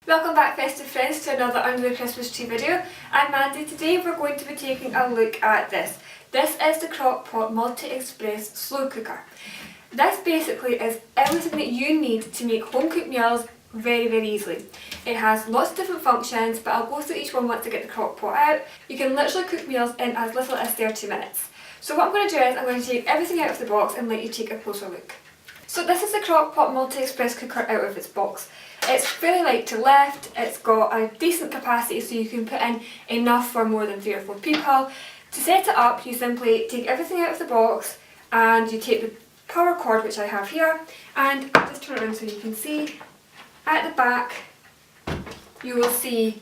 Welcome back festive friends to another Under the Christmas Tree video. I'm Mandy. Today we're going to be taking a look at this. This is the Crock Pot Multi-Express Slow Cooker. This basically is everything that you need to make home cooked meals very easily. It has lots of different functions, but I'll go through each one once I get the crock pot out. You can literally cook meals in as little as 30 minutes. So what I'm going to do is I'm going to take everything out of the box and let you take a closer look. So this is the Crock Pot Multi-Express Cooker out of its box. It's fairly light to lift, it's got a decent capacity so you can put in enough for more than 3 or 4 people. To set it up, you simply take everything out of the box and you take the power cord, which I have here, and just turn it around so you can see. At the back you will see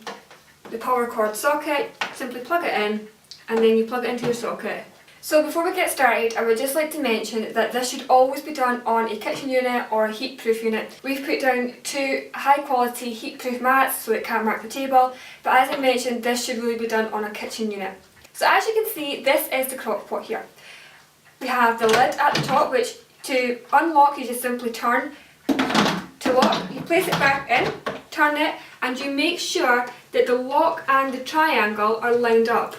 the power cord socket. Simply plug it in and then you plug it into your socket. So before we get started, I would just like to mention that this should always be done on a kitchen unit or a heat-proof unit. We've put down 2 high-quality heat-proof mats so it can't mark the table, but as I mentioned, this should really be done on a kitchen unit. So as you can see, this is the crock pot here. We have the lid at the top, which to unlock you just simply turn. To lock, you place it back in, turn it, and you make sure that the lock and the triangle are lined up.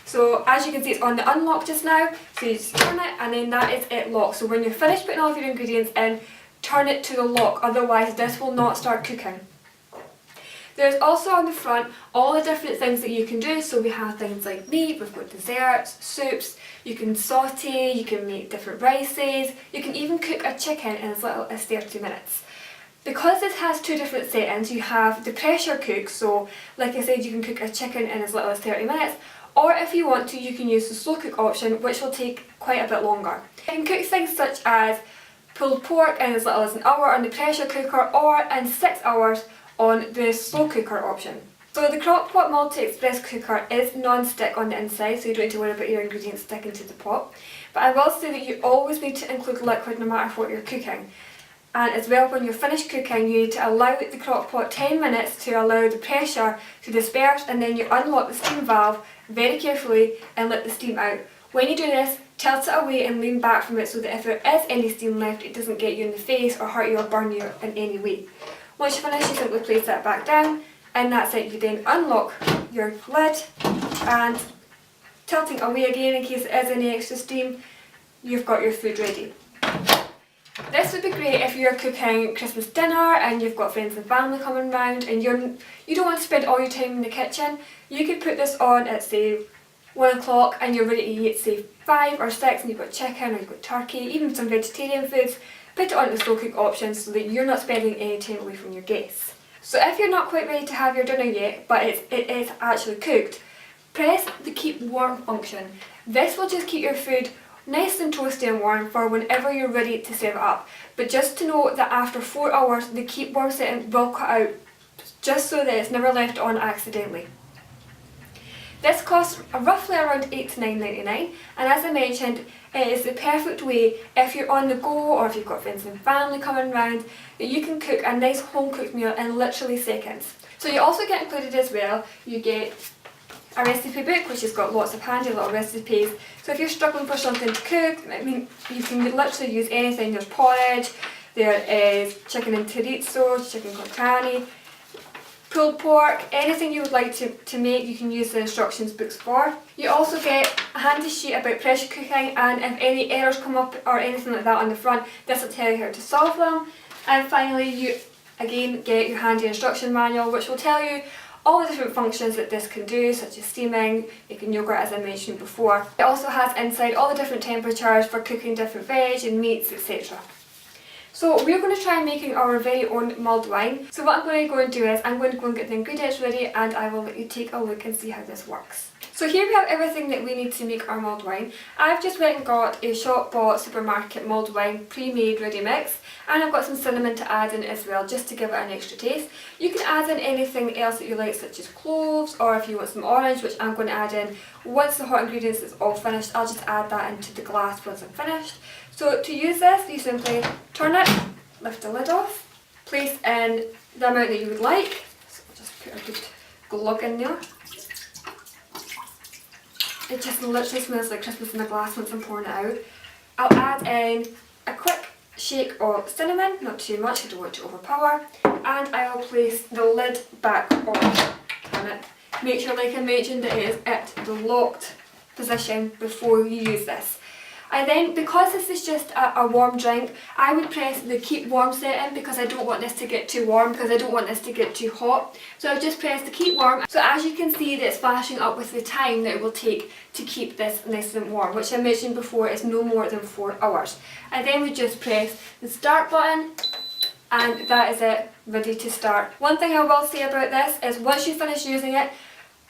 So as you can see, it's on the unlock just now, so you just turn it and then that is it locked. So when you're finished putting all of your ingredients in, turn it to the lock, otherwise this will not start cooking. There's also on the front all the different things that you can do. So we have things like meat, we've got desserts, soups, you can saute, you can make different rices, you can even cook a chicken in as little as 30 minutes. Because this has 2 different settings, you have the pressure cook, so like I said, you can cook a chicken in as little as 30 minutes, or if you want to, you can use the slow cook option, which will take quite a bit longer. You can cook things such as pulled pork in as little as an hour on the pressure cooker, or in 6 hours on the slow cooker option. So the Crock Pot Multi-Express Cooker is non-stick on the inside, so you don't need to worry about your ingredients sticking to the pot. But I will say that you always need to include liquid no matter what you're cooking. And as well, when you're finished cooking, you need to allow the crock pot 10 minutes to allow the pressure to disperse, and then you unlock the steam valve very carefully and let the steam out. When you do this, tilt it away and lean back from it so that if there is any steam left, it doesn't get you in the face or hurt you or burn you in any way. Once you finish, you simply place that back down, and that's it. You then unlock your lid and tilting away again in case there is any extra steam, you've got your food ready. This would be great if you're cooking Christmas dinner and you've got friends and family coming round and you don't want to spend all your time in the kitchen. You could put this on at say 1 o'clock and you're ready to eat say 5 or 6 and you've got chicken or you've got turkey, even some vegetarian foods. Put it on the slow cook option so that you're not spending any time away from your guests. So if you're not quite ready to have your dinner yet, but it is actually cooked, press the keep warm function. This will just keep your food nice and toasty and warm for whenever you're ready to serve it up. But just to note that after 4 hours the keep warm setting will cut out, just so that it's never left on accidentally. This costs roughly around $8 to $9.99, and as I mentioned, it is the perfect way if you're on the go or if you've got friends and family coming round, that you can cook a nice home cooked meal in literally seconds. So you also get included as well, you get a recipe book which has got lots of handy little recipes. So if you're struggling for something to cook, I mean, you can literally use anything. There's porridge, there is chicken and chorizo, chicken con carne, pulled pork, anything you would like to make you can use the instructions books for. You also get a handy sheet about pressure cooking, and if any errors come up or anything like that on the front, this will tell you how to solve them. And finally you again get your handy instruction manual which will tell you all the different functions that this can do, such as steaming, making yogurt as I mentioned before. It also has inside all the different temperatures for cooking different veg and meats, etc. So we're going to try making our very own mulled wine. So what I'm going to go and do is I'm going to go and get the ingredients ready and I will let you take a look and see how this works. So here we have everything that we need to make our mulled wine. I've just went and got a shop bought supermarket mulled wine pre-made ready mix, and I've got some cinnamon to add in as well just to give it an extra taste. You can add in anything else that you like, such as cloves, or if you want some orange, which I'm going to add in once the hot ingredients is all finished. I'll just add that into the glass once I'm finished. So to use this, you simply turn it, lift the lid off, place in the amount that you would like. So I'll just put a good glug in there. It just literally smells like Christmas in a glass once I'm pouring it out. I'll add in a quick shake of cinnamon, not too much, I don't want to overpower, and I will place the lid back on. Make sure, like I mentioned, that it is at the locked position before you use this. I then, because this is just a warm drink, I would press the keep warm setting because I don't want this to get too warm, because I don't want this to get too hot. So I've just pressed the keep warm. So as you can see, that it's flashing up with the time that it will take to keep this nice and warm, which I mentioned before is no more than 4 hours. I then would just press the start button, and that is it, ready to start. One thing I will say about this is once you finish using it,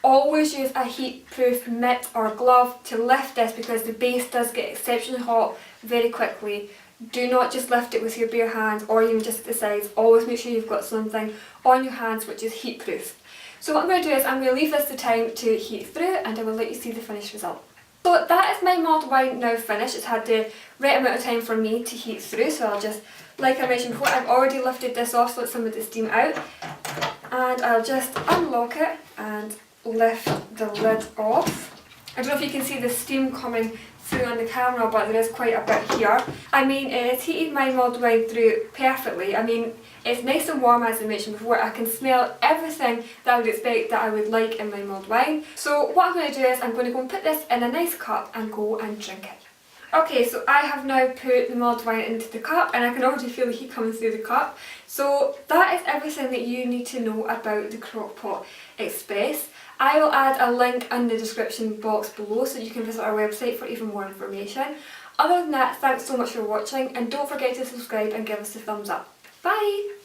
always use a heat-proof mitt or glove to lift this, because the base does get exceptionally hot very quickly. Do not just lift it with your bare hands or even just at the sides. Always make sure you've got something on your hands which is heat-proof. So what I'm going to do is I'm going to leave this the time to heat through, and I will let you see the finished result. So that is my mulled wine now finished. It's had the right amount of time for me to heat through, so I'll just, like I mentioned before, I've already lifted this off so let some of the steam out, and I'll just unlock it and lift the lid off. I don't know if you can see the steam coming through on the camera, but there is quite a bit here. I mean, it's heated my mulled wine through perfectly. I mean, it's nice and warm, as I mentioned before. I can smell everything that I would expect that I would like in my mulled wine. So what I'm going to do is I'm going to go and put this in a nice cup and go and drink it. Okay, so I have now put the mulled wine into the cup, and I can already feel the heat coming through the cup. So that is everything that you need to know about the Crock Express. I will add a link in the description box below so you can visit our website for even more information. Other than that, thanks so much for watching, and don't forget to subscribe and give us a thumbs up. Bye!